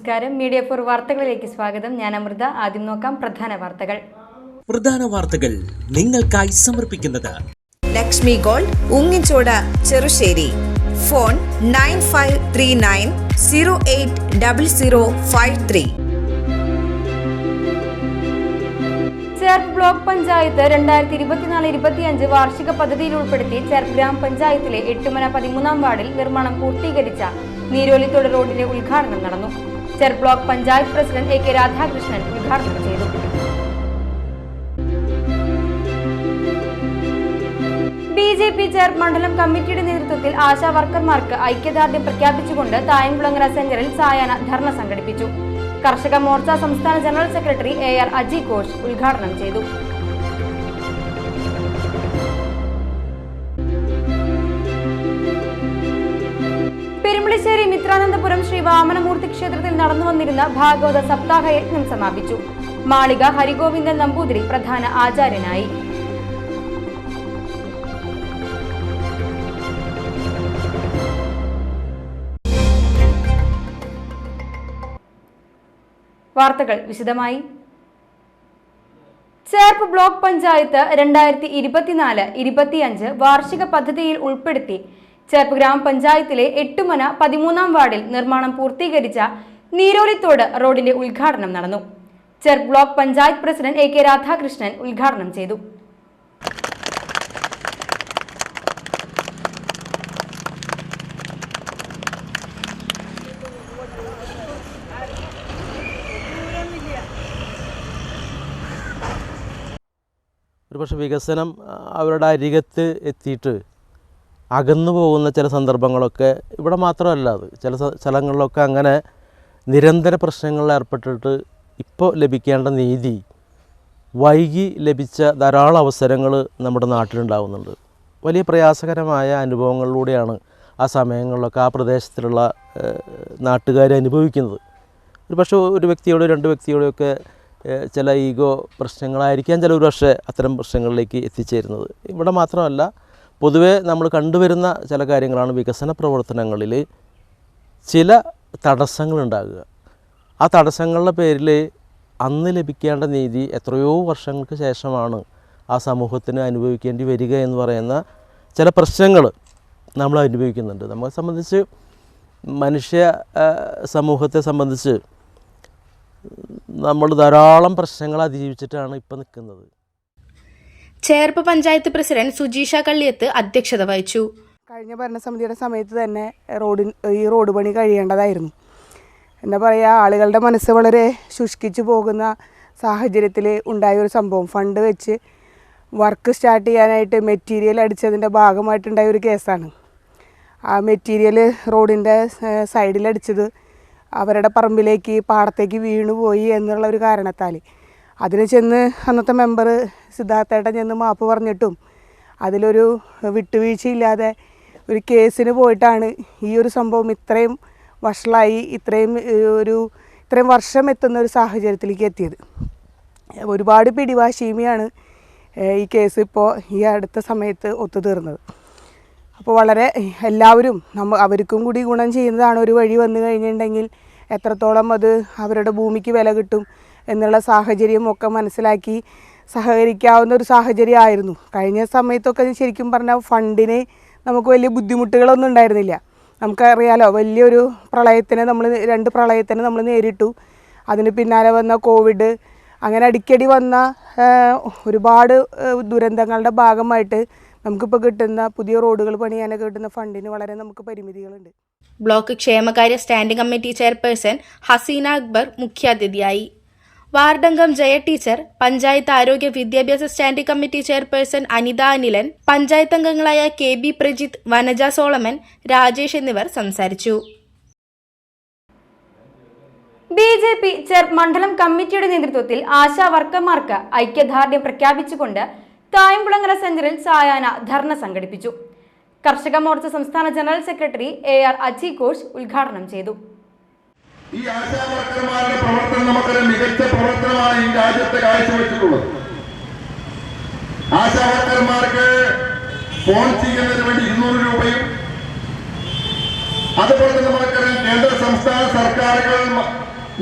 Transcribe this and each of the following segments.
നമസ്കാരം. Media for വാർത്തകളിലേക്ക് സ്വാഗതം. ഞാൻ അമൃത. ആദ്യം നോക്കാം പ്രധാന വാർത്തകൾ നിങ്ങൾക്കായി സമർപ്പിക്കുന്നത് ലക്ഷ്മി ഗോൾഡ്, ഉങ്ങിച്ചോട്, ചെറുശ്ശേരി. ഫോൺ 9539080053. ചേർപ്പ് ബ്ലോക്ക് പഞ്ചായത്ത് 2024-25 വാർഷിക പദ്ധതിയിൽ ഉൾപ്പെടുത്തി ചേർപ്പ് ഗ്രാമപഞ്ചായത്തിലെ എട്ടുമന 13-ാം വാർഡിൽ നിർമ്മാണം പൂർത്തീകരിച്ച നീരോലിത്തോട് റോഡിന്റെ ഉദ്ഘാടനം നടന്നു. Cherpu block panchayat president AK Radhakrishnan ഉദ്ഘാടനം ചെയ്തു. BJP ചേർപ്പ് മണ്ഡലം കമ്മിറ്റിയുടെ നേതൃത്വത്തിൽ ആശാ വർക്കർമാർക്ക് ഐക്യദാർഢ്യം പ്രഖ്യാപിച്ചുകൊണ്ട് തായൻകുളങ്ങര സെന്ററിൽ സായാഹ്ന ധർണ സംഘടിപ്പിച്ചു. കർഷക മോർച്ച സംസ്ഥാന general secretary AR Aji Ghosh ഉദ്ഘാടനം ചെയ്തു. പെരുമ്പളിശ്ശേരി മിത്രാനന്തപുരം ശ്രീ വാമനമൂർത്തി ക്ഷേത്രത്തിൽ നടന്നുവന്നിരുന്ന ഭാഗവത സപ്താഹ യജ്ഞം സമാപിച്ചു. മാളിക ഹരിഗോവിന്ദൻ നമ്പൂതിരി പ്രധാന ആചാര്യനായി. വാർത്തകൾ വിശദമായി. ചേർപ്പ് ബ്ലോക്ക് പഞ്ചായത്ത് 2024-25 വാർഷിക പദ്ധതിയിൽ ഉൾപ്പെടുത്തി ചേർപ്പ് ഗ്രാമപഞ്ചായത്തിലെ എട്ടുമന 13-ാം വാർഡിൽ നിർമ്മാണം പൂർത്തീകരിച്ച നീരോലിത്തോട് റോഡിന്റെ ഉദ്ഘാടനം നടന്നു. Cherpu block panchayat president AK Radhakrishnan ഉദ്ഘാടനം ചെയ്തു. ഒരുപക്ഷെ വികസനം അവരുടെ അരികത്ത് എത്തിയിട്ട് അകന്നു പോകുന്ന ചില സന്ദർഭങ്ങളൊക്കെ ഇവിടെ മാത്രമല്ല, അത് ചില സ്ഥലങ്ങളിലൊക്കെ അങ്ങനെ നിരന്തര പ്രശ്നങ്ങളിൽ ഏർപ്പെട്ടിട്ട് ഇപ്പോൾ ലഭിക്കേണ്ട നീതി വൈകി ലഭിച്ച ധാരാളം അവസരങ്ങൾ നമ്മുടെ നാട്ടിലുണ്ടാകുന്നുണ്ട്. വലിയ പ്രയാസകരമായ അനുഭവങ്ങളിലൂടെയാണ് ആ സമയങ്ങളിലൊക്കെ ആ പ്രദേശത്തിലുള്ള നാട്ടുകാർ അനുഭവിക്കുന്നത്. ഒരുപക്ഷെ ഒരു വ്യക്തിയോടോ രണ്ട് വ്യക്തിയോടെയൊക്കെ ചില ഈഗോ പ്രശ്നങ്ങളായിരിക്കാം ചില ഒരു പക്ഷേ അത്തരം പ്രശ്നങ്ങളിലേക്ക് എത്തിച്ചേരുന്നത്. ഇവിടെ മാത്രമല്ല, പൊതുവേ നമ്മൾ കണ്ടുവരുന്ന ചില കാര്യങ്ങളാണ് വികസന പ്രവർത്തനങ്ങളിൽ ചില തടസ്സങ്ങളുണ്ടാകുക. ആ തടസ്സങ്ങളുടെ പേരിൽ അന്ന് ലഭിക്കേണ്ട നീതി എത്രയോ വർഷങ്ങൾക്ക് ശേഷമാണ് ആ സമൂഹത്തിന് അനുഭവിക്കേണ്ടി വരിക എന്ന് പറയുന്ന ചില പ്രശ്നങ്ങൾ നമ്മൾ അനുഭവിക്കുന്നുണ്ട്. നമ്മളെ സംബന്ധിച്ച്, മനുഷ്യ സമൂഹത്തെ സംബന്ധിച്ച് നമ്മൾ ധാരാളം പ്രശ്നങ്ങൾ അതിജീവിച്ചിട്ടാണ് ഇപ്പം നിൽക്കുന്നത്. ചേർപ്പ് പഞ്ചായത്ത് പ്രസിഡന്റ് സുജീഷ കള്ളിയത്ത് അധ്യക്ഷത വഹിച്ചു. കഴിഞ്ഞ ഭരണസമിതിയുടെ സമയത്ത് തന്നെ ഈ റോഡ് പണി കഴിയേണ്ടതായിരുന്നു. എന്താ പറയുക, ആളുകളുടെ മനസ്സ് വളരെ ശുഷ്കിച്ചു പോകുന്ന സാഹചര്യത്തിൽ ഉണ്ടായൊരു സംഭവം. ഫണ്ട് വെച്ച് വർക്ക് സ്റ്റാർട്ട് ചെയ്യാനായിട്ട് മെറ്റീരിയൽ അടിച്ചതിൻ്റെ ഭാഗമായിട്ടുണ്ടായ ഒരു കേസാണ്. ആ മെറ്റീരിയൽ റോഡിൻ്റെ സൈഡിലടിച്ചത് അവരുടെ പറമ്പിലേക്ക് പാടത്തേക്ക് വീണുപോയി എന്നുള്ള ഒരു കാരണത്താൽ അതിന് ചെന്ന് അന്നത്തെ മെമ്പർ സിദ്ധാർത്ഥേട്ടൻ ചെന്ന് മാപ്പ് പറഞ്ഞിട്ടും അതിലൊരു വിട്ടുവീഴ്ചയില്ലാതെ ഒരു കേസിന് പോയിട്ടാണ് ഈ ഒരു സംഭവം ഇത്രയും വഷളായി ഇത്രയും വർഷം എത്തുന്ന ഒരു സാഹചര്യത്തിലേക്ക് എത്തിയത്. ഒരുപാട് പിടിവാശിയുമാണ് ഈ കേസ് ഇപ്പോൾ ഈ അടുത്ത സമയത്ത് ഒത്തുതീർന്നത്. അപ്പോൾ വളരെ എല്ലാവരും അവർക്കും കൂടി ഗുണം ചെയ്യുന്നതാണ് ഒരു വഴി വന്നു കഴിഞ്ഞിട്ടുണ്ടെങ്കിൽ എത്രത്തോളം അത് അവരുടെ ഭൂമിക്ക് വില കിട്ടും എന്നുള്ള സാഹചര്യം ഒക്കെ മനസ്സിലാക്കി സഹകരിക്കാവുന്ന ഒരു സാഹചര്യമായിരുന്നു. കഴിഞ്ഞ സമയത്തൊക്കെ ശരിക്കും പറഞ്ഞാൽ ഫണ്ടിന് നമുക്ക് വലിയ ബുദ്ധിമുട്ടുകളൊന്നും ഉണ്ടായിരുന്നില്ല. നമുക്കറിയാലോ, വലിയൊരു രണ്ട് പ്രളയത്തിന് നമ്മൾ നേരിട്ടു. അതിന് പിന്നാലെ വന്ന കോവിഡ്, അങ്ങനെ അടിക്കടി വന്ന ഒരുപാട് ദുരന്തങ്ങളുടെ ഭാഗമായിട്ട് നമുക്കിപ്പോൾ കിട്ടുന്ന പുതിയ റോഡുകൾ പണിയാനൊക്കെ കിട്ടുന്ന ഫണ്ടിന് വളരെ നമുക്ക് പരിമിതികളുണ്ട്. ബ്ലോക്ക് ക്ഷേമകാര്യ standing committee chairperson Haseena Akbar മുഖ്യാതിഥിയായി. വാർഡംഗം ജയ ടീച്ചർ, പഞ്ചായത്ത് ആരോഗ്യ വിദ്യാഭ്യാസ standing committee chairperson Anitha Anilan, panchayat അംഗങ്ങളായ KB പ്രജിത്ത്, വനജ സോളമൻ, രാജേഷ് എന്നിവർ സംസാരിച്ചു. BJP ചേർപ്പ് മണ്ഡലം കമ്മിറ്റിയുടെ നേതൃത്വത്തിൽ ആശാ വർക്കർമാർക്ക് ഐക്യദാർഢ്യം പ്രഖ്യാപിച്ചുകൊണ്ട് തായൻകുളങ്ങര സെന്ററിൽ സായാഹ്ന ധർണ സംഘടിപ്പിച്ചു. കർഷക മോർച്ച സംസ്ഥാന general secretary AR Aji Ghosh ഉദ്ഘാടനം ചെയ്തു. ഈ ആശാ വർക്കർമാരുടെ പ്രവർത്തനം നമുക്കൊരു മികച്ച പ്രവർത്തനമാണ് ഈ രാജ്യത്തെ കാഴ്ചവെച്ചിട്ടുള്ളത്. ആശാ വർക്കർമാർക്ക് ഫോൺ ചെയ്യുന്നതിന് വേണ്ടി 200 രൂപയും അതുപോലെ തന്നെ നമുക്കറിയാം കേന്ദ്ര സംസ്ഥാന സർക്കാരുകൾ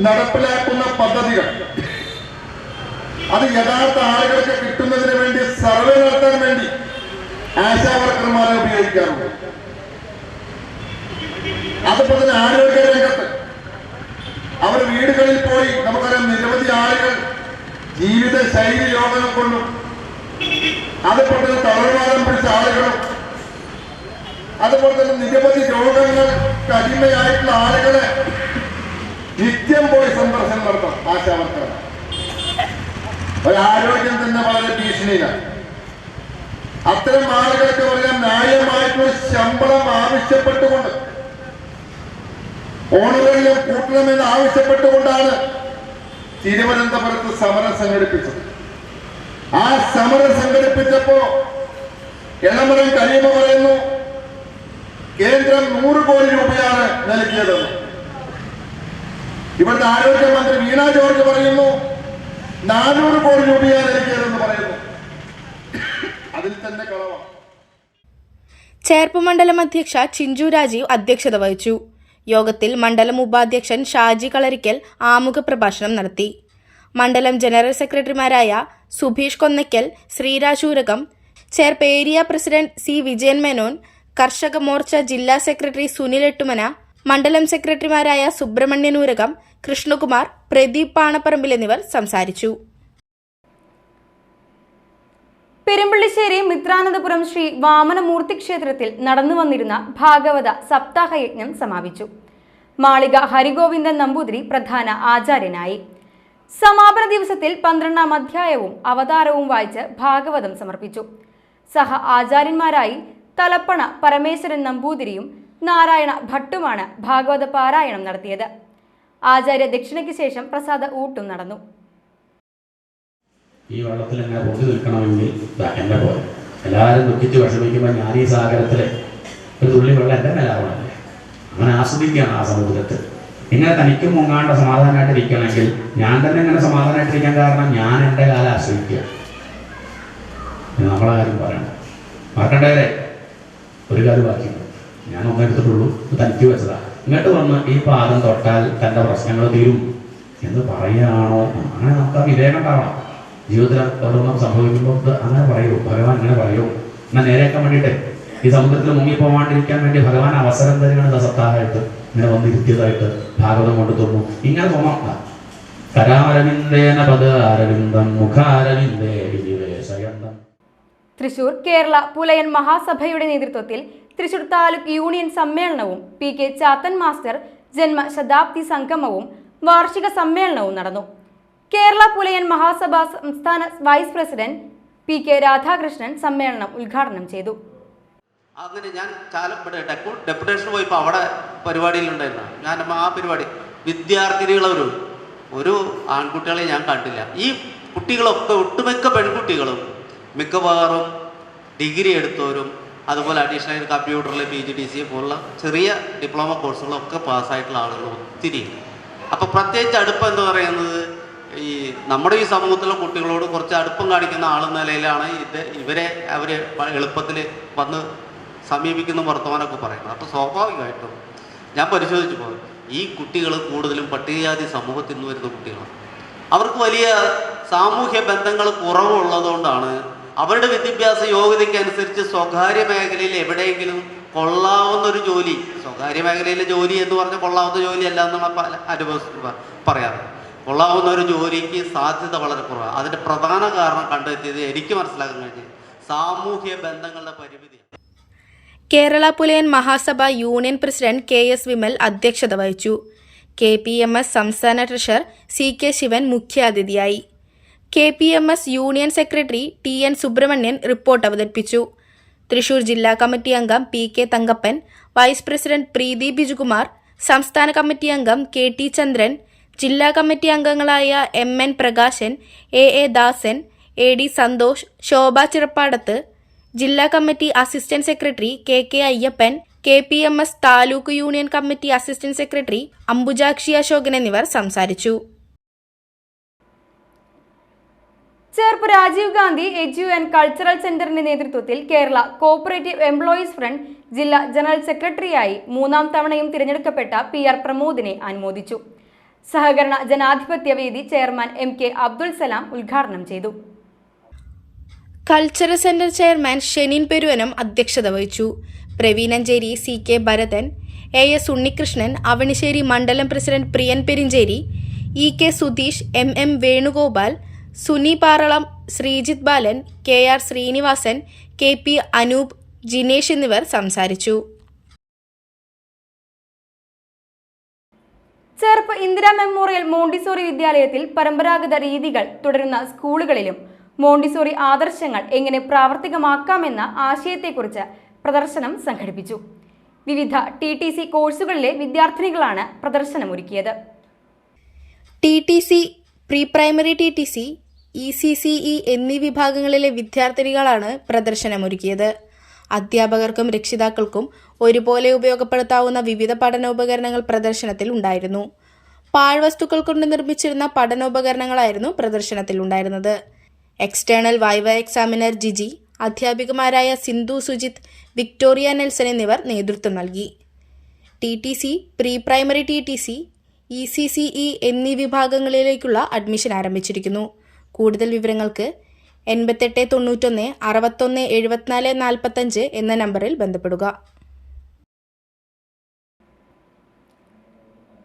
നടപ്പിലാക്കുന്ന പദ്ധതികൾ അത് യഥാർത്ഥ ആളുകൾക്ക് കിട്ടുന്നതിന് വേണ്ടി സർവേ നടത്താൻ വേണ്ടി ആശാവർക്കർമാരെ ഉപയോഗിക്കാറുണ്ട്. അതുപോലെ തന്നെ ആരോഗ്യ രംഗത്ത് അവർ വീടുകളിൽ പോയി നമുക്കറിയാം നിരവധി ആളുകൾ ജീവിത ശൈലി രോഗങ്ങൾ കൊണ്ടും അതുപോലെ തന്നെ തളർവാദം പിടിച്ച ആളുകളും അതുപോലെ തന്നെ നിരവധി രോഗങ്ങൾക്ക് അടിമയായിട്ടുള്ള ആളുകളെ നിത്യം പോയി സന്ദർശനം നടത്താം ആശാവർക്കർ. ഒരാരോഗ്യം തന്നെ വളരെ ഭീഷണിയിലാണ്. അത്തരം ആളുകൾക്ക് പറയാൻ ന്യായമായിട്ടുള്ള ശമ്പളം ആവശ്യപ്പെട്ടുകൊണ്ട് ഓണറേറിയം കൂട്ടണമെന്ന് ആവശ്യപ്പെട്ടുകൊണ്ടാണ് തിരുവനന്തപുരത്ത് സമരം സംഘടിപ്പിച്ചത്. ആ സമരം സംഘടിപ്പിച്ചപ്പോ എളമരം കരീമ പറയുന്നു കേന്ദ്രം 100 കോടി രൂപയാണ് നൽകിയതെന്ന്. ഇവിടുത്തെ ആരോഗ്യമന്ത്രി വീണ ജോർജ് പറയുന്നു 400 കോടി രൂപയാണ് നൽകിയതെന്ന് പറയുന്നു. അതിൽ തന്നെ കളവാണ്. ചേർപ്പ് മണ്ഡലം അധ്യക്ഷ ചിഞ്ചു രാജീവ് അധ്യക്ഷത വഹിച്ചു. യോഗത്തിൽ മണ്ഡലം ഉപാധ്യക്ഷൻ ഷാജി കളരിക്കൽ ആമുഖ പ്രഭാഷണം നടത്തി. മണ്ഡലം ജനറൽ സെക്രട്ടറിമാരായ സുഭീഷ് കൊന്നയ്ക്കൽ, ശ്രീരാജൂരകം, Cherpu area president C Vijayan Menon, Karshaka Morcha ജില്ലാ സെക്രട്ടറി സുനിൽ എട്ടുമന, മണ്ഡലം സെക്രട്ടറിമാരായ സുബ്രഹ്മണ്യനൂരകം, കൃഷ്ണകുമാർ, പ്രദീപ് പാണപ്പറമ്പിൽ എന്നിവർ സംസാരിച്ചു. പെരുമ്പള്ളിശ്ശേരി മിത്രാനന്തപുരം ശ്രീ വാമനമൂർത്തി ക്ഷേത്രത്തിൽ നടന്നു വന്നിരുന്ന ഭാഗവത സപ്താഹയജ്ഞം സമാപിച്ചു. മാളിക ഹരിഗോവിന്ദൻ നമ്പൂതിരി പ്രധാന ആചാര്യനായി. സമാപന ദിവസത്തിൽ 12ാം അധ്യായവും അവതാരവും വായിച്ച് ഭാഗവതം സമർപ്പിച്ചു. സഹ ആചാര്യന്മാരായി തലപ്പണ പരമേശ്വരൻ നമ്പൂതിരിയും നാരായണ ഭട്ടുമാണ് ഭാഗവത പാരായണം നടത്തിയത്. ആചാര്യ ദക്ഷിണയ്ക്ക് ശേഷം പ്രസാദ ഊട്ടും നടന്നു. ഈ വെള്ളത്തിൽ എങ്ങനെ പൊങ്ങി നിൽക്കണമെങ്കിൽ എന്നെ പോലെ എല്ലാവരും ദുഃഖിച്ച് വിഷമിക്കുമ്പോൾ ഞാൻ ഈ സാഗരത്തിൽ ഒരു തുള്ളി വെള്ളം എൻ്റെ മേലാവണമല്ലേ, അങ്ങനെ ആസ്വദിക്കുകയാണ് ആ സമുദ്രത്തിൽ. ഇങ്ങനെ തനിക്കും മുങ്ങാണ്ട് സമാധാനമായിട്ടിരിക്കണമെങ്കിൽ ഞാൻ തന്നെ ഇങ്ങനെ സമാധാനമായിട്ടിരിക്കാൻ കാരണം ഞാൻ എൻ്റെ കാലം ആശ്രയിക്കുക. നമ്മളെ കാര്യം പറയണം. മറക്കണ്ടേ, ഒരു കാര്യം ബാക്കിയുണ്ട്. ഞാൻ ഒന്നെടുത്തിട്ടുള്ളൂ, തനിക്ക് വെച്ചതാണ്. ഇങ്ങോട്ട് വന്ന് ഈ പാദം തൊട്ടാൽ തൻ്റെ പ്രശ്നങ്ങൾ തീരും എന്ന് പറയുകയാണോ? അങ്ങനെ നമുക്ക് ആ വിവേകം ഉണ്ടാവണം. ജീവിതത്തിൽ ഓരോന്നും സംഭവിക്കുമ്പോൾ അങ്ങനെ പറയൂ, ഭഗവാൻ ഇങ്ങനെ പറയൂ. എന്നാൽ നേരെയാക്കാൻ വേണ്ടിയിട്ട് ഈ സമുദ്രത്തിൽ മുങ്ങിപ്പോവാണ്ടിരിക്കാൻ വേണ്ടി ഭഗവാൻ അവസരം തരികയാണ് സപ്താഹമായിട്ട് ഇങ്ങനെ വന്നിരുത്തിയതായിട്ട് ഭാഗവതം കൊണ്ട് തോന്നു. ഇങ്ങനെ തോന്നാം. കരാരവിന്ദേന പദാരവിന്ദം മുഖാരവിന്ദേ വിനിവേശയന്തം. തൃശൂർ കേരള പുലയൻ മഹാസഭയുടെ നേതൃത്വത്തിൽ തൃശൂർ താലൂക്ക് യൂണിയൻ സമ്മേളനവും PK ചാത്തൻ മാസ്റ്റർ ജന്മശതാബ്ദി സംഗമവും വാർഷിക സമ്മേളനവും നടന്നു. കേരള പുലയൻ മഹാസഭ സംസ്ഥാന വൈസ് പ്രസിഡന്റ് PK രാധാകൃഷ്ണൻ സമ്മേളനം ഉദ്ഘാടനം ചെയ്തു. അങ്ങനെ ഞാൻ ചാലപ്പുഴ ഡെപ്യൂട്ടേഷൻ പോയപ്പോൾ അവിടെ പരിപാടിയിലുണ്ടായിരുന്നു. ഞാൻ ആ പരിപാടി വിദ്യാർത്ഥിനികളൊരു ആൺകുട്ടികളെ ഞാൻ കണ്ടില്ല. ഈ കുട്ടികളൊക്കെ ഒട്ടുമിക്ക പെൺകുട്ടികളും മിക്കവാറും ഡിഗ്രി എടുത്തവരും അതുപോലെ അഡീഷണൽ കമ്പ്യൂട്ടറിൽ PGDCA പോലുള്ള ചെറിയ ഡിപ്ലോമ കോഴ്സുകളൊക്കെ പാസ്സായിട്ടുള്ള ആളുകൾ ഒത്തിരി. അപ്പോൾ പ്രത്യേകിച്ച് അടുപ്പം എന്ന് പറയുന്നത് ഈ നമ്മുടെ ഈ സമൂഹത്തിലെ കുട്ടികളോട് കുറച്ച് അടുപ്പം കാണിക്കുന്ന ആളെന്ന നിലയിലാണ് ഇവരെ അവർ എളുപ്പത്തിൽ വന്ന് സമീപിക്കുന്ന വർത്തമാനമൊക്കെ പറയുന്നത്. അപ്പോൾ സ്വാഭാവികമായിട്ടും ഞാൻ പരിശോധിച്ചു പോയി ഈ കുട്ടികൾ കൂടുതലും പട്ടികജാതി സമൂഹത്തിൽ നിന്ന് വരുന്ന കുട്ടികളാണ്. അവർക്ക് വലിയ സാമൂഹ്യ ബന്ധങ്ങൾ കുറവുള്ളതുകൊണ്ടാണ് അവരുടെ വിദ്യാഭ്യാസ യോഗ്യതയ്ക്കനുസരിച്ച് സ്വകാര്യ മേഖലയിൽ എവിടെയെങ്കിലും കൊള്ളാവുന്നൊരു ജോലി, സ്വകാര്യ മേഖലയിലെ ജോലി എന്ന് പറഞ്ഞാൽ കൊള്ളാവുന്ന ജോലി അല്ല എന്നാണ് അനുഭവം പറയാറ്. കൊള്ളാവുന്ന ഒരു ജോലിക്ക് സാധ്യത വളരെ കുറവാണ്. അതിൻ്റെ പ്രധാന കാരണം കണ്ടെത്തിയത് എനിക്ക് മനസ്സിലാക്കാൻ കഴിഞ്ഞത് സാമൂഹ്യ ബന്ധങ്ങളുടെ പരിമിതിയാണ്. Kerala Pulayan Mahasabha union president KS Vimal അധ്യക്ഷത വഹിച്ചു. KPMS സംസ്ഥാന ട്രഷറർ CK ശിവൻ മുഖ്യാതിഥിയായി. KPMS union secretary TN Subramanian report അവതരിപ്പിച്ചു. തൃശൂർ ജില്ലാ കമ്മിറ്റി അംഗം PK Thankappan, vice president Preethi Bijukumar, സംസ്ഥാന കമ്മിറ്റി അംഗം KT ചന്ദ്രൻ, ജില്ലാ കമ്മിറ്റി അംഗങ്ങളായ MN പ്രകാശൻ, AA ദാസൻ, AD സന്തോഷ്, ശോഭ ചിറപ്പാടത്ത്, ജില്ലാ committee assistant secretary KK Ayyappan, KPMS taluk union committee assistant secretary Ambujakshi Ashokan എന്നിവർ സംസാരിച്ചു. Cherpu Rajiv Gandhi edu and cultural സെന്ററിന്റെ നേതൃത്വത്തിൽ കേരള കോഓപ്പറേറ്റീവ് എംപ്ലോയീസ് ഫ്രണ്ട് ജില്ലാ ജനറൽ സെക്രട്ടറിയായി 3ാം തവണയും തിരഞ്ഞെടുക്കപ്പെട്ട PR പ്രമോദിനെ അനുമോദിച്ചു. സഹകരണ ജനാധിപത്യ വേദി ചെയർമാൻ MK അബ്ദുൽ സലാം ഉദ്ഘാടനം ചെയ്തു. കൾച്ചറൽ സെന്റർ ചെയർമാൻ ഷെനിൻ പെരുവനം അധ്യക്ഷത വഹിച്ചു. പ്രവീണഞ്ചേരി, CK ഭരതൻ, AS ഉണ്ണികൃഷ്ണൻ, അവണിശ്ശേരി മണ്ഡലം പ്രസിഡന്റ് പ്രിയൻ പെരിഞ്ചേരി, EK സുധീഷ്, MM വേണുഗോപാൽ, സുനി പാറളം, ശ്രീജിത്ത് ബാലൻ, KR ശ്രീനിവാസൻ, KP അനൂപ്, ജിനേഷ് എന്നിവർ സംസാരിച്ചു. ചെർപ്പ് ഇന്ദിരാ മെമ്മോറിയൽ മോണ്ടിസോറി വിദ്യാലയത്തിൽ പരമ്പരാഗത രീതികൾ തുടരുന്ന സ്കൂളുകളിലും മോണ്ടിസോറി ആദർശങ്ങൾ എങ്ങനെ പ്രാവർത്തികമാക്കാമെന്ന ആശയത്തെക്കുറിച്ച് പ്രദർശനം സംഘടിപ്പിച്ചു. വിവിധ TTC കോഴ്സുകളിലെ വിദ്യാർത്ഥിനികളാണ് പ്രദർശനമൊരുക്കിയത്. TTC, pre primary TTC, ECCE എന്നീ വിഭാഗങ്ങളിലെ വിദ്യാർത്ഥിനികളാണ് പ്രദർശനമൊരുക്കിയത്. അധ്യാപകർക്കും രക്ഷിതാക്കൾക്കും ഒരുപോലെ ഉപയോഗപ്പെടുത്താവുന്ന വിവിധ പഠനോപകരണങ്ങൾ പ്രദർശനത്തിൽ ഉണ്ടായിരുന്നു. പാഴ്വസ്തുക്കൾ കൊണ്ട് നിർമ്മിച്ചിരുന്ന പഠനോപകരണങ്ങളായിരുന്നു പ്രദർശനത്തിൽ ഉണ്ടായിരുന്നത്. എക്സ്റ്റേണൽ വൈവ എക്സാമിനർ ജിജി, അധ്യാപികമാരായ സിന്ധു സുജിത്ത്, വിക്ടോറിയ നെൽസൺ എന്നിവർ നേതൃത്വം നൽകി. TTC, pre primary TTC, ECCE എന്നീ വിഭാഗങ്ങളിലേക്കുള്ള അഡ്മിഷൻ ആരംഭിച്ചിരിക്കുന്നു. കൂടുതൽ വിവരങ്ങൾക്ക് 8891 61 74 45 എന്ന നമ്പറിൽ ബന്ധപ്പെടുക.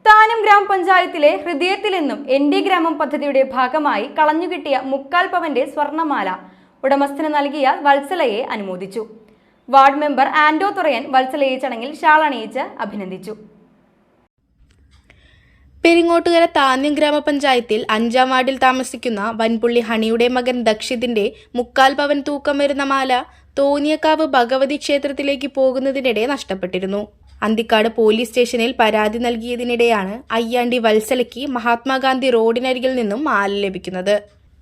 താനം ഗ്രാമപഞ്ചായത്തിലെ ഹൃദയത്തിൽ നിന്നും എൻ്റെ ഗ്രാമം പദ്ധതിയുടെ ഭാഗമായി കളഞ്ഞുകിട്ടിയ 3/4 പവന്റെ സ്വർണ്ണമാല ഉടമസ്ഥന് നൽകിയ വത്സലയെ അനുമോദിച്ചു. വാർഡ് മെമ്പർ ആൻഡോ തുറയൻ വത്സലയെ ചടങ്ങിൽ ഷാൾ അണിയിച്ച് അഭിനന്ദിച്ചു. പെരിങ്ങോട്ടുകര താന്യം ഗ്രാമപഞ്ചായത്തിൽ 5-ാം വാർഡിൽ താമസിക്കുന്ന വൻപുള്ളി ഹണിയുടെ മകൻ ദക്ഷിതിന്റെ 3/4 പവൻ തൂക്കം വരുന്ന മാല തോന്നിയക്കാവ് ഭഗവതി ക്ഷേത്രത്തിലേക്ക് പോകുന്നതിനിടെ നഷ്ടപ്പെട്ടിരുന്നു. അന്തിക്കാട് പോലീസ് സ്റ്റേഷനിൽ പരാതി നൽകിയതിനിടെയാണ് അയ്യാണ്ടി വത്സലയ്ക്ക് മഹാത്മാഗാന്ധി റോഡിനരികിൽ നിന്നും മാല ലഭിക്കുന്നത്.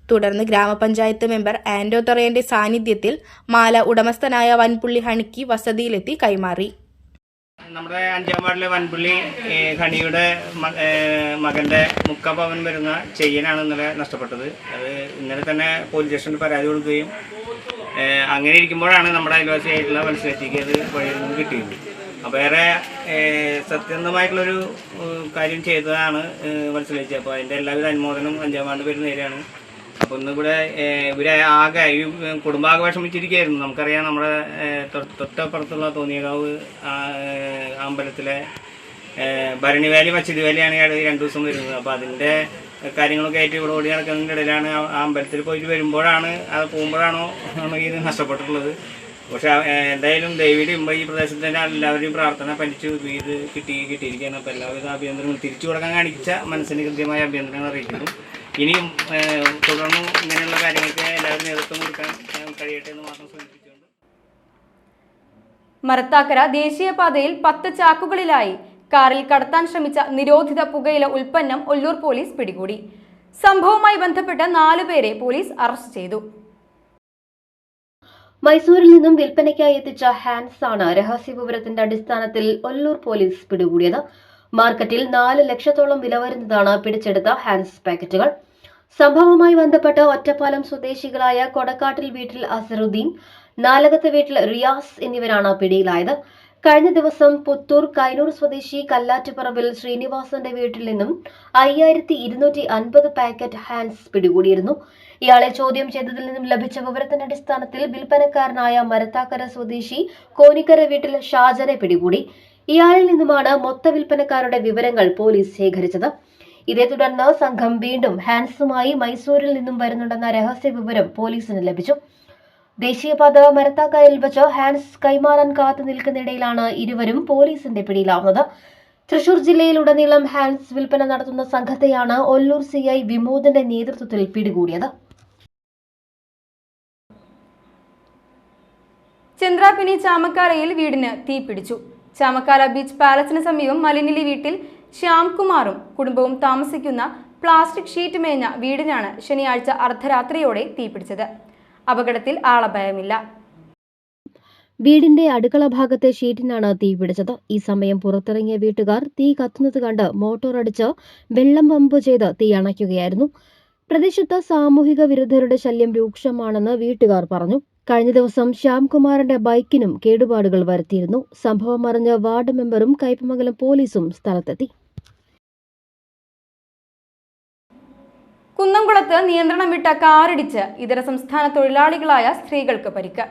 തുടർന്ന് ഗ്രാമപഞ്ചായത്ത് മെമ്പർ ആൻഡോ തറയന്റെ സാന്നിധ്യത്തിൽ മാല ഉടമസ്ഥനായ വൻപുള്ളി ഹണിക്ക് വസതിയിലെത്തി കൈമാറി. നമ്മുടെ 5-ാം വാർഡിലെ വൻപുള്ളി ഹണിയുടെ മകൻ്റെ 3/4 പവൻ വരുന്ന ചെയിനാണ് ഇന്നലെ നഷ്ടപ്പെട്ടത്. അത് ഇന്നലെ തന്നെ പോലീസ് സ്റ്റേഷനിൽ പരാതി കൊടുക്കുകയും അങ്ങനെ ഇരിക്കുമ്പോഴാണ് നമ്മുടെ അയൽവാസിയായിട്ടുള്ള വത്സലത്തേക്ക് അത് വഴിയിൽ നിന്ന് കിട്ടിയത്. അപ്പോൾ ഏറെ സത്യസന്ധമായിട്ടുള്ളൊരു കാര്യം ചെയ്തതാണ് വത്സലേച്ചി. അപ്പോൾ അതിൻ്റെ എല്ലാവിധ അനുമോദനം 5-ാം വാർഡ് പേര് നേരെയാണ്. അപ്പോൾ ഇന്നിവിടെ ഇവരെ ആകെ ഈ കുടുംബാകെ വിഷമിച്ചിരിക്കുകയായിരുന്നു. നമുക്കറിയാം നമ്മുടെ തൊട്ടപ്പുറത്തുള്ള തോന്നിയകാവ് അമ്പലത്തിലെ ഭരണിവേലി മച്ചിദിവേലിയാണ് 2 ദിവസം വരുന്നത്. അപ്പോൾ അതിൻ്റെ കാര്യങ്ങളൊക്കെ ആയിട്ട് ഇവിടെ ഓടി നടക്കുന്നതിൻ്റെ ഇടയിലാണ് ആ അമ്പലത്തിൽ പോയിട്ട് വരുമ്പോഴാണ് അത് പോകുമ്പോഴാണോ ഇത് നഷ്ടപ്പെട്ടിട്ടുള്ളത്. പക്ഷെ എന്തായാലും ദേവിയുടെയും ഈ പ്രദേശത്തിൻ്റെ എല്ലാവരുടെയും പ്രാർത്ഥന ഫലിച്ചു ഇത് കിട്ടിയിരിക്കുകയാണ്. അപ്പോൾ എല്ലാവിധ അഭിനന്ദനങ്ങളും തിരിച്ചു കൊടുക്കാൻ കാണിച്ച മനസ്സിന് കൃത്യമായ അഭിനന്ദനങ്ങൾ അറിയിക്കുന്നു. ഇനിയും തുടർന്നും ഇങ്ങനെയുള്ള കാര്യങ്ങൾക്ക് എല്ലാവരും നേതൃത്വം കൊടുക്കാൻ കഴിയട്ടെ എന്ന് മാത്രം സൂചിപ്പിച്ചുകൊണ്ട് മരത്താക്കര ദേശീയപാതയിൽ 10 ചാക്കുകളിലായി കാറിൽ കടത്താൻ ശ്രമിച്ച നിരോധിത പുകയില ഉൽപ്പന്നം ഒല്ലൂർ പോലീസ് പിടികൂടി. സംഭവവുമായി ബന്ധപ്പെട്ട് 4 പേരെ പോലീസ് അറസ്റ്റ് ചെയ്തു. മൈസൂരിൽ നിന്നും വിൽപ്പനയ്ക്കായി എത്തിച്ച ഹാൻസ് ആണ് രഹസ്യവിവരത്തിന്റെ അടിസ്ഥാനത്തിൽ ഒല്ലൂർ പോലീസ് പിടികൂടിയത്. മാർക്കറ്റിൽ 4 ലക്ഷത്തോളം വില വരുന്നതാണ് പിടിച്ചെടുത്ത ഹാൻസ് പാക്കറ്റുകൾ. സംഭവവുമായി ബന്ധപ്പെട്ട് ഒറ്റപ്പാലം സ്വദേശികളായ കൊടക്കാട്ടിൽ വീട്ടിൽ അസറുദ്ദീൻ, നാലകത്ത് വീട്ടിൽ റിയാസ് എന്നിവരാണ് പിടിയിലായത്. കഴിഞ്ഞ ദിവസം പുത്തൂർ കൈനൂർ സ്വദേശി കല്ലാറ്റുപറമ്പിൽ ശ്രീനിവാസന്റെ വീട്ടിൽ നിന്നും 5250 പാക്കറ്റ് ഹാൻസ് പിടികൂടിയിരുന്നു. ഇയാളെ ചോദ്യം ചെയ്തതിൽ നിന്നും ലഭിച്ച വിവരത്തിന്റെ അടിസ്ഥാനത്തിൽ വിൽപ്പനക്കാരനായ മരത്താക്കര സ്വദേശി കോനിക്കര വീട്ടിൽ ഷാജനെ പിടികൂടി. ഇയാളിൽ നിന്നുമാണ് മൊത്ത വിൽപ്പനക്കാരുടെ വിവരങ്ങൾ പോലീസ് ശേഖരിച്ചത്. ഇതേ തുടർന്ന് സംഘം വീണ്ടും ഹാൻസുമായി മൈസൂരിൽ നിന്നും വരുന്നുണ്ടെന്ന രഹസ്യ വിവരം പോലീസിന് ലഭിച്ചു. ദേശീയപാത മരത്താക്കരയിൽ വെച്ച് ഹാൻസ് കൈമാറാൻ കാത്തു നിൽക്കുന്നിടയിലാണ് ഇരുവരും പോലീസിന്റെ പിടിയിലാവുന്നത്. തൃശൂർ ജില്ലയിലുടനീളം ഹാൻസ് വിൽപ്പന നടത്തുന്ന സംഘത്തെയാണ് ഒല്ലൂർ CI വിമോദിന്റെ നേതൃത്വത്തിൽ പിടികൂടിയത്. ചന്ദ്രാപിനി ചാമക്കാരയിൽ വീടിന് തീപിടിച്ചു. ചാമക്കാര ബീച്ച് പാലസിന് സമീപം മലിനിലി വീട്ടിൽ ശ്യാംകുമാറും കുടുംബവും താമസിക്കുന്ന പ്ലാസ്റ്റിക് ഷീറ്റ് മേഞ്ഞ വീടിനാണ് ശനിയാഴ്ച അർദ്ധരാത്രിയോടെ തീപിടിച്ചത്. അപകടത്തിൽ ആളപായമില്ല. വീടിന്റെ അടുക്കള ഭാഗത്തെ ഷീറ്റിനാണ് തീപിടിച്ചത്. ഈ സമയം പുറത്തിറങ്ങിയ വീട്ടുകാർ തീ കത്തുന്നത് കണ്ട് മോട്ടോർ അടിച്ച് വെള്ളം പമ്പ് ചെയ്ത് തീ അണയ്ക്കുകയായിരുന്നു. പ്രദേശത്ത് സാമൂഹിക വിരുദ്ധരുടെ ശല്യം രൂക്ഷമാണെന്ന് വീട്ടുകാർ പറഞ്ഞു. കഴിഞ്ഞ ദിവസം ശ്യാംകുമാറിന്റെ ബൈക്കിനും കേടുപാടുകൾ വരുത്തിയിരുന്നു. സംഭവം അറിഞ്ഞ വാർഡ് മെമ്പറും കയ്പമംഗലം പോലീസും സ്ഥലത്തെത്തി. കുന്നംകുളത്ത് നിയന്ത്രണം വിട്ട കാറിടിച്ച് ഇതര സംസ്ഥാന തൊഴിലാളികളായ സ്ത്രീകൾക്ക് പരിക്ക്.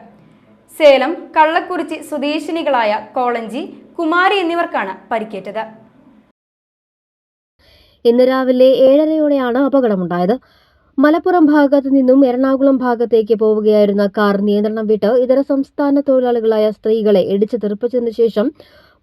സേലം കള്ളക്കുറിച്ചി സ്വദേശിനികളായ കോളഞ്ചി, കുമാരി എന്നിവർക്കാണ് പരിക്കേറ്റത്. ഇന്ന് രാവിലെ 7:30യോടെയാണ് അപകടമുണ്ടായത്. മലപ്പുറം ഭാഗത്തു നിന്നും എറണാകുളം ഭാഗത്തേക്ക് പോവുകയായിരുന്ന കാർ നിയന്ത്രണം വിട്ട് ഇതര സംസ്ഥാന തൊഴിലാളികളായ സ്ത്രീകളെ ഇടിച്ചു തെറിപ്പിച്ചതിനു ശേഷം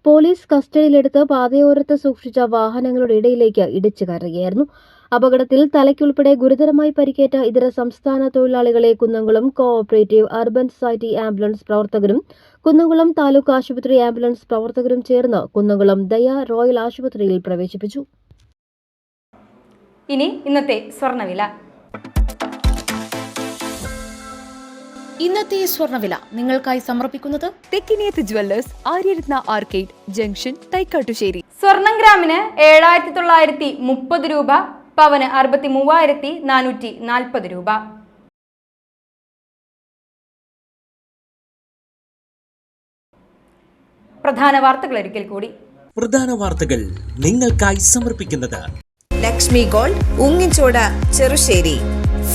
പോലീസ് കസ്റ്റഡിയിലെടുത്ത് പാതയോരത്ത് സൂക്ഷിച്ച വാഹനങ്ങളുടെ ഇടയിലേക്ക് ഇടിച്ചു കയറുകയായിരുന്നു. അപകടത്തിൽ തലയ്ക്കുൾപ്പെടെ ഗുരുതരമായി പരിക്കേറ്റ ഇതര സംസ്ഥാന തൊഴിലാളികളെ Kunnamkulam cooperative urban society ambulance പ്രവർത്തകരും കുന്നംകുളം താലൂക്ക് ആശുപത്രി ആംബുലൻസ് പ്രവർത്തകരും ചേർന്ന് കുന്നംകുളം ദയ റോയൽ ആശുപത്രിയിൽ പ്രവേശിപ്പിച്ചു. ഇനി ഇന്നത്തെ സ്വർണ്ണവില. ഇന്നത്തെ സ്വർണ്ണവില നിങ്ങൾക്കായി സമർപ്പിക്കുന്നത് Thekkiniyath jewellers, Aryarathna arcade junction, Thaikkattussery. സ്വർണം ഗ്രാമിന് 7,930 രൂപ, പവന് 63,440 രൂപ. പ്രധാന വാർത്തകൾ ഒരിക്കൽ കൂടി. പ്രധാന വാർത്തകൾ നിങ്ങൾക്കായി സമർപ്പിക്കുന്നത് ലക്ഷ്മി ഗോൾഡ്, ഉങ്ങിച്ചോട്, ചെറുശ്ശേരി.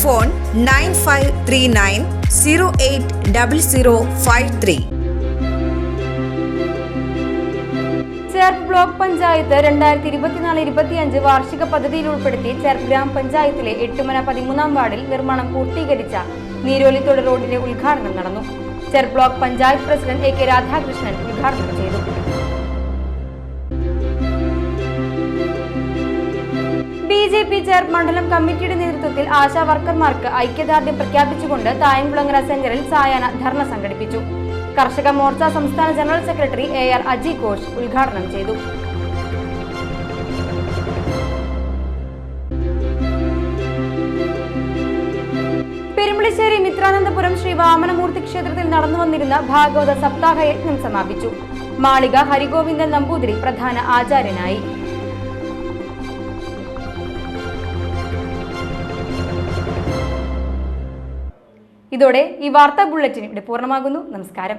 ഫോൺ 9539080053. ചേർപ്പ് ബ്ലോക്ക് പഞ്ചായത്ത് 2024-25 വാർഷിക പദ്ധതിയിൽ ഉൾപ്പെടുത്തി ചേർപ്പ് ഗ്രാമപഞ്ചായത്തിലെ 8 വാർഡിൽ നിർമ്മാണം പൂർത്തീകരിച്ച നീരോലിത്തോട് റോഡിന്റെ ഉദ്ഘാടനം നടന്നു. Cherpu block panchayat president AK Radhakrishnan ഉദ്ഘാടനം ചെയ്തു. BJP ചേർപ്പ് മണ്ഡലം കമ്മിറ്റിയുടെ നേതൃത്വത്തിൽ ആശാ വർക്കർമാർക്ക് ഐക്യദാർഢ്യം പ്രഖ്യാപിച്ചുകൊണ്ട് തായൻകുളങ്ങര സെന്ററിൽ സായാഹ്ന ധർണ സംഘടിപ്പിച്ചു. കർഷക മോർച്ച സംസ്ഥാന general secretary AR Aji Ghosh ഉദ്ഘാടനം ചെയ്തു. പെരുമ്പളിശ്ശേരി മിത്രാനന്തപുരം ശ്രീ വാമനമൂർത്തി ക്ഷേത്രത്തിൽ നടന്നുവന്നിരുന്ന ഭാഗവത സപ്താഹ യജ്ഞം സമാപിച്ചു. മാളിക ഹരിഗോവിന്ദൻ നമ്പൂതിരി പ്രധാന ആചാര്യനായി. ഇതോടെ ഈ വാർത്താ ബുള്ളറ്റിൻ ഇവിടെ പൂർണ്ണമാകുന്നു. നമസ്കാരം.